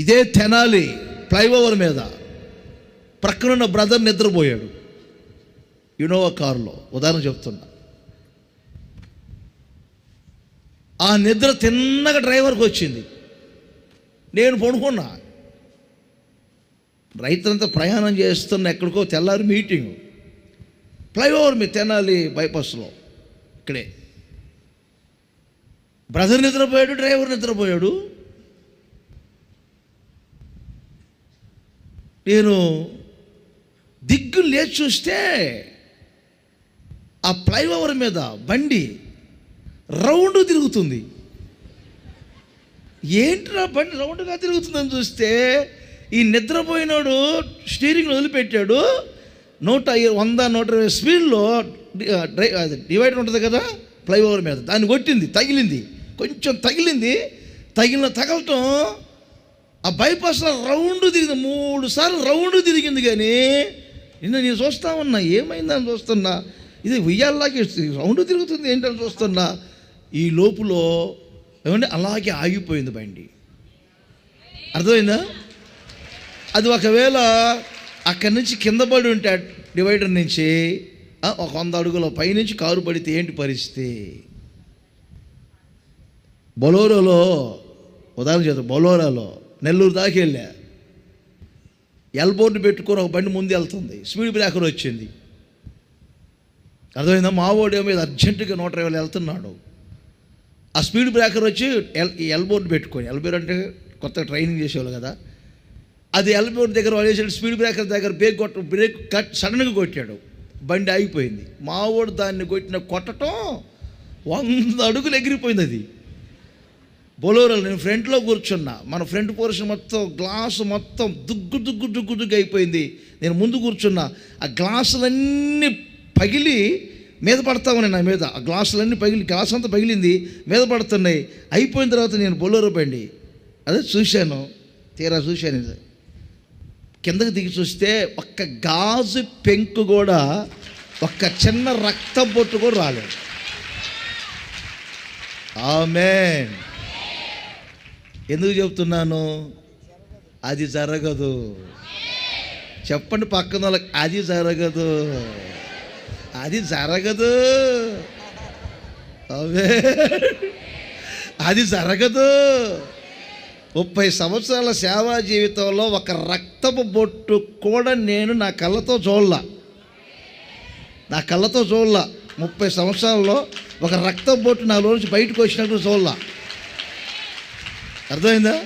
ఇదే తెనాలి ఫ్లైఓవర్ మీద ప్రక్కనున్న బ్రదర్ నిద్రపోయాడు ఇన్నోవా కారులో. ఉదాహరణ చెప్తున్నా. ఆ నిద్ర తిన్నగా డ్రైవర్కి వచ్చింది. నేను పడుకున్నా. రైతులంతా ప్రయాణం చేస్తున్న ఎక్కడికో తెల్లారి మీటింగు ఫ్లైఓవర్ మీద తెనాలి బైపాస్లో ఇక్కడే. బ్రదర్ నిద్రపోయాడు, డ్రైవర్ నిద్రపోయాడు. నేను దిగ్గు లేచి చూస్తే ఆ ఫ్లైఓవర్ మీద బండి రౌండ్ తిరుగుతుంది. ఏంట్రా బండి రౌండ్గా తిరుగుతుందని చూస్తే ఈ నిద్రపోయినాడు స్టీరింగ్ వదిలిపెట్టాడు. 100-120 స్పీడ్లో డివైడర్ ఉంటుంది కదా ఫ్లైఓవర్ మీద, దాన్ని కొట్టింది, తగిలింది, కొంచెం తగిలింది. తగలటం ఆ బైపాస్లో రౌండ్ తిరిగింది, 3 సార్లు రౌండ్ తిరిగింది. కానీ నేను చూస్తా ఉన్నా, ఏమైందని చూస్తున్నా, ఇది ఉయ్యాల్లాగే రౌండ్ తిరుగుతుంది ఏంటని చూస్తున్నా. ఈ లోపులో ఏమంటే అలాగే ఆగిపోయింది బండి. అర్థమైందా? అది ఒకవేళ అక్కడి నుంచి కింద పడి ఉంటే డివైడర్ నుంచి 100 అడుగుల పైనుంచి కారు పడితే ఏంటి పరిస్థితి? బొలోరోలో ఉదాహరణ చేద్దాం. బొలోరోలో నెల్లూరు దాకా వెళ్ళా. ఎల్బోర్డు పెట్టుకొని ఒక బండి ముందు వెళ్తుంది, స్పీడ్ బ్రేకర్ వచ్చింది. అర్థమైందా? మావోడేమో మీద అర్జెంటుగా 120 వెళ్తున్నాడు. ఆ స్పీడ్ బ్రేకర్ వచ్చి ఎల్బోర్డు పెట్టుకొని, ఎల్బోర్డు అంటే కొత్త ట్రైనింగ్ చేసేవాళ్ళు కదా, అది ఎల్బోర్డు దగ్గర వేసాడు. స్పీడ్ బ్రేకర్ దగ్గర బ్రేక్ కట్ సడన్గా కొట్టాడు, బండి ఆగిపోయింది. మావోడు దాన్ని కొట్టడం 100 అడుగులు ఎగిరిపోయింది. అది బొలోరోలో నేను ఫ్రంట్లో కూర్చున్నా. మన ఫ్రంట్ పోర్షన్ మొత్తం గ్లాసు మొత్తం దుగ్గు అయిపోయింది. నేను ముందు కూర్చున్నా. ఆ గ్లాసులన్నీ పగిలి మీద పడతా ఉన్నాయి నా మీద. ఆ గ్లాసులన్నీ పగిలి, గ్లాస్ అంతా పగిలింది, మీద పడుతున్నాయి. అయిపోయిన తర్వాత నేను బొలోరో బండి అదే చూశాను, తీరా చూశాను. కిందకి దిగి చూస్తే ఒక్క గాజు పెంకు కూడా, ఒక్క చిన్న రక్తం బొట్టు కూడా రాలేదు. ఆమేన్. ఎందుకు చెప్తున్నాను? అది జరగదు. చెప్పండి పక్కన వాళ్ళకి, అది జరగదు, అది జరగదు. అది జరగదు. 30 సంవత్సరాల సేవా జీవితంలో ఒక రక్తపు బొట్టు కూడా నేను నా కళ్ళతో చూడలా. 30 సంవత్సరాల్లో ఒక రక్తపు బొట్టు నాలో నుంచి బయటకు వచ్చినట్టు చూడలా. అర్థమైందా?